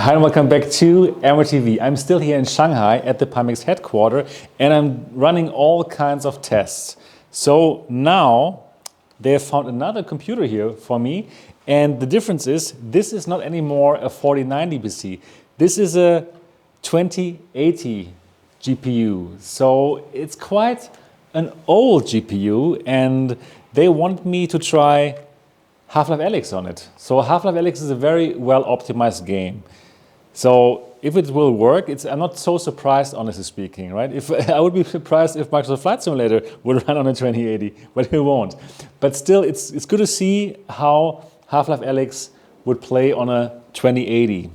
Hi and welcome back to MRTV. I'm still here in Shanghai at the Pimax headquarters and I'm running all kinds of tests. So now they have found another computer here for me, and the difference is this is not anymore a 4090 PC. This is a 2080 GPU. So it's quite an old GPU and they want me to try Half-Life Alyx on it. So Half-Life Alyx is a very well optimized game. So if it will work, I'm not so surprised, honestly speaking, right? I would be surprised if Microsoft Flight Simulator would run on a 2080, but it won't. But still, it's good to see how Half-Life Alyx would play on a 2080.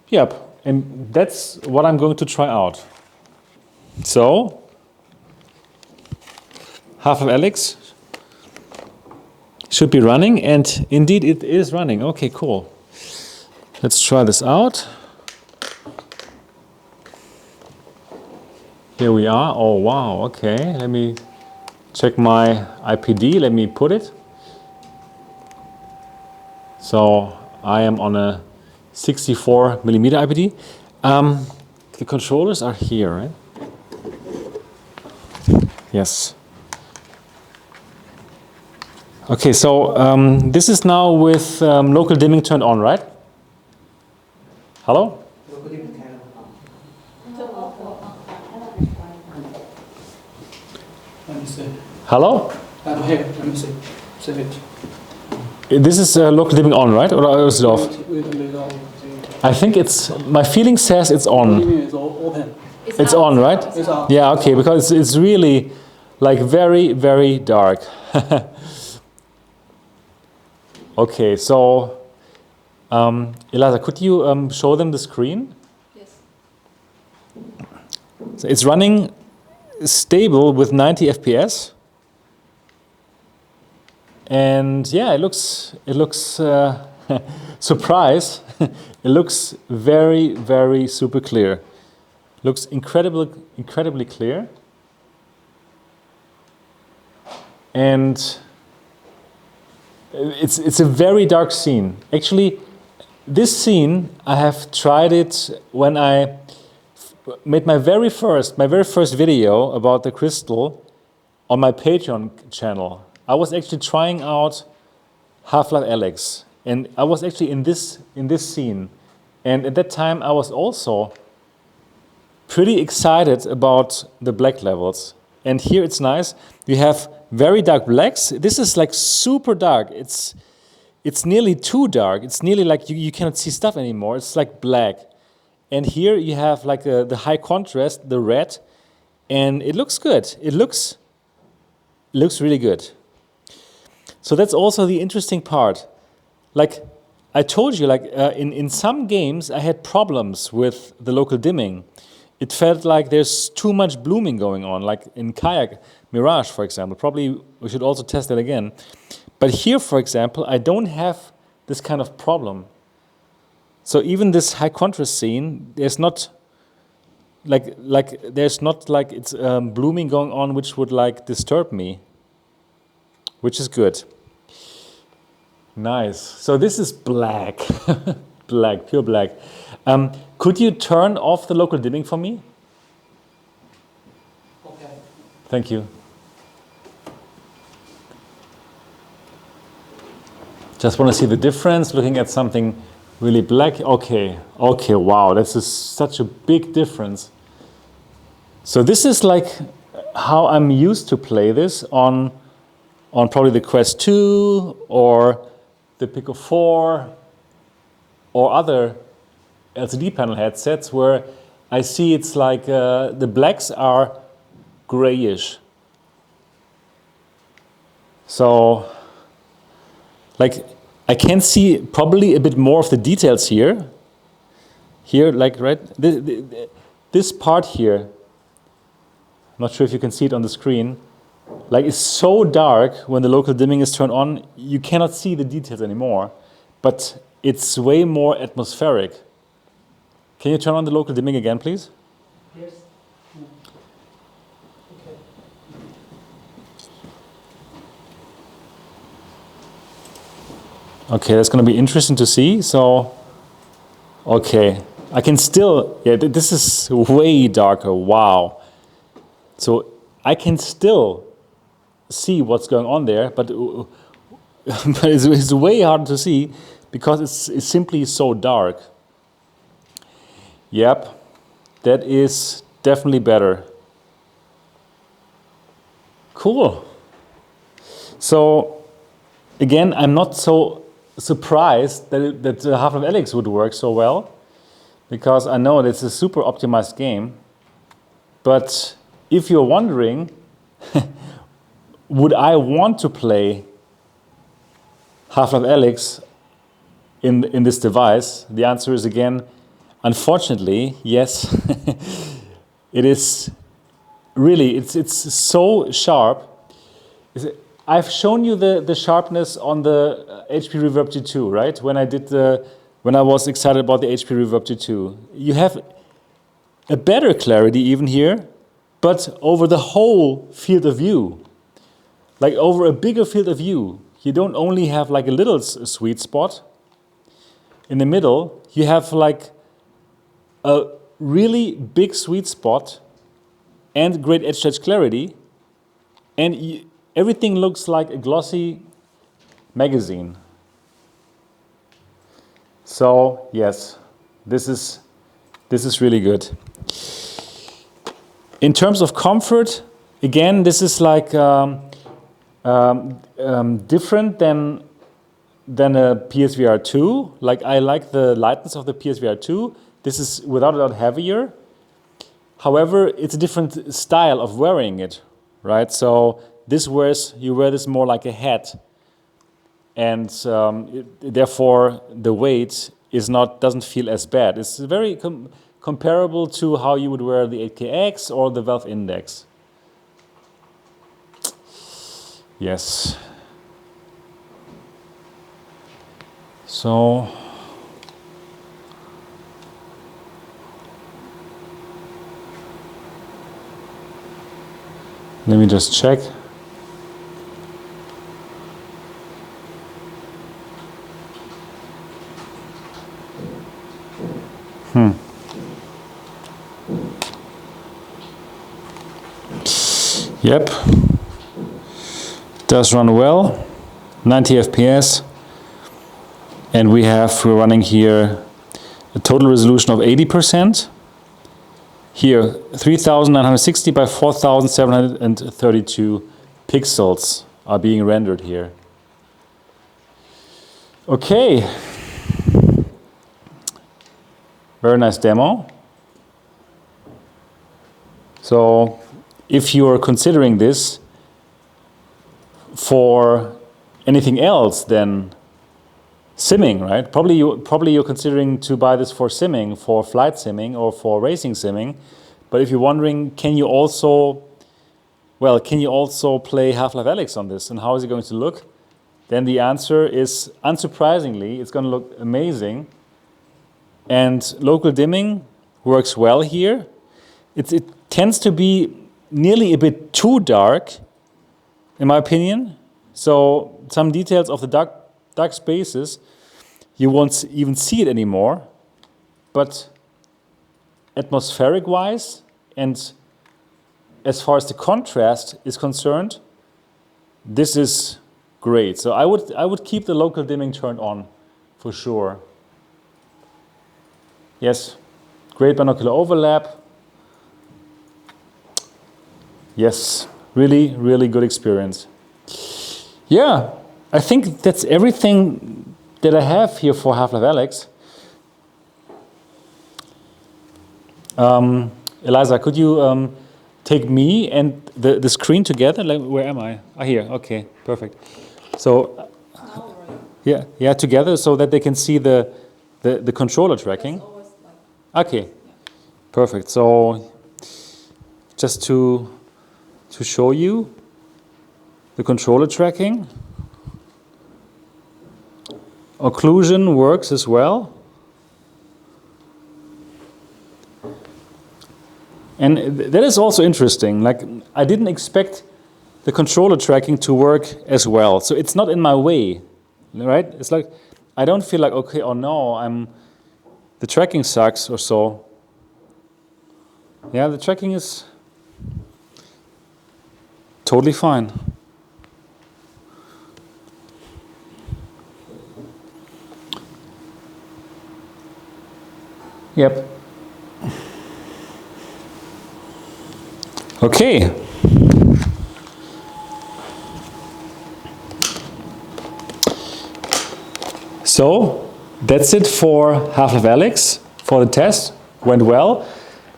Yep, and that's what I'm going to try out. So, Half-Life Alyx should be running, and indeed it is running. Okay, cool. Let's try this out. Here we are. Oh wow, okay. Let me check my IPD. Let me put it. So I am on a 64mm IPD. The controllers are here, right? Yes. Okay, so this is now with local dimming turned on, right? Hello? Let me see. Hello? Here, let me see. Save it. This is local dimming on, right? Or is it off? I think it's, my feeling says it's on. It's open. It's on, right? It's on. Yeah, okay, because it's really like very, very dark. Okay, so Eliza, could you show them the screen? Yes. So it's running stable with 90 FPS, and yeah, it looks surprise. It looks very, very super clear. Looks incredibly clear, and it's a very dark scene. Actually, this scene I have tried it when I made my very first video about the Crystal on my Patreon channel. I was actually trying out Half-Life Alyx, and I was actually in this scene. And at that time, I was also pretty excited about the black levels. And here it's nice. You have very dark blacks. This is like super dark. It's nearly too dark. It's nearly like you cannot see stuff anymore. It's like black. And here you have like the high contrast, the red, and it looks good. It looks really good. So that's also the interesting part. Like I told you, like in some games I had problems with the local dimming. It felt like there's too much blooming going on, like in Kayak Mirage, for example. Probably we should also test that again. But here, for example, I don't have this kind of problem. So even this high contrast scene, there's not like it's blooming going on, which would like disturb me, which is good. Nice. So this is black, black, pure black. Could you turn off the local dimming for me? Okay. Thank you. Just want to see the difference, looking at something really black. Okay, wow, this is such a big difference. So this is like how I'm used to play this on probably the Quest 2 or the Pico 4 or other LCD panel headsets where I see it's like the blacks are grayish. So like I can see probably a bit more of the details here. Here, like right, this part here, I'm not sure if you can see it on the screen, like it's so dark when the local dimming is turned on, you cannot see the details anymore, but it's way more atmospheric. Can you turn on the local dimming again, please? Yes. Okay. Okay, that's going to be interesting to see. So Okay, I can still, yeah, this is way darker, wow. So I can still see what's going on there, but, but it's way harder to see because it's simply so dark. Yep, that is definitely better. Cool. So again, I'm not so surprised that Half-Life Alyx would work so well, because I know it's a super optimized game. But if you're wondering, would I want to play Half-Life Alyx in this device? The answer is again, unfortunately, yes. It is really, it's so sharp. I've shown you the sharpness on the HP Reverb G2, right? When I was excited about the HP Reverb G2. You have a better clarity even here, but over the whole field of view. Like over a bigger field of view. You don't only have like a little sweet spot in the middle, you have like a really big sweet spot and great edge-to-edge clarity, and everything looks like a glossy magazine. So yes, this is really good. In terms of comfort, again, this is like different than a PSVR 2. Like I like the lightness of the PSVR 2. This is without a doubt heavier. However, it's a different style of wearing it, right? So you wear this more like a hat, and therefore the weight doesn't feel as bad. It's very comparable to how you would wear the 8KX or the Valve Index. Yes. So let me just check. Yep. Does run well. 90 FPS. And we're running here a total resolution of 80%. Here, 3960 by 4732 pixels are being rendered here. Okay. Very nice demo. So, if you are considering this for anything else than simming, right? Probably you're considering to buy this for simming, for flight simming or for racing simming. But if you're wondering, can you also play Half-Life Alyx on this, and how is it going to look? Then the answer is, unsurprisingly, it's going to look amazing. And local dimming works well here. It tends to be nearly a bit too dark, in my opinion. So some details of the dark spaces, you won't even see it anymore. But atmospheric-wise, and as far as the contrast is concerned, this is great. So I would keep the local dimming turned on, for sure. Yes, great binocular overlap. Yes, really, really good experience. Yeah, I think that's everything that I have here for Half-Life Alyx. Eliza, could you take me and the screen together? Like, where am I? Ah, here. Okay, perfect. So, yeah, together so that they can see the controller tracking. Okay, perfect. So, just to show you the controller tracking. Occlusion works as well. And that is also interesting. Like, I didn't expect the controller tracking to work as well. So it's not in my way, right? It's like, I don't feel like, okay, oh no, the tracking sucks or so. Yeah, the tracking is totally fine. Yep. Okay. So that's it for Half-Life Alyx, for the test. Went well.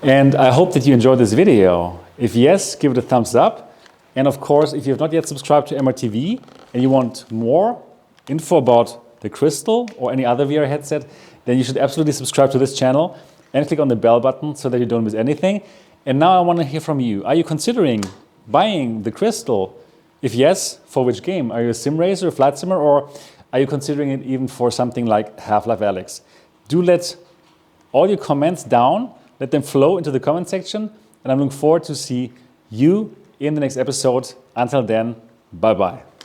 And I hope that you enjoyed this video. If yes, give it a thumbs up. And of course, if you have not yet subscribed to MRTV and you want more info about the Crystal or any other VR headset, then you should absolutely subscribe to this channel and click on the bell button so that you don't miss anything. And now I want to hear from you. Are you considering buying the Crystal? If yes, for which game? Are you a sim racer, a flight simmer, or are you considering it even for something like Half-Life Alyx? Do let all your comments down, let them flow into the comment section, and I'm looking forward to see you in the next episode. Until then, bye-bye.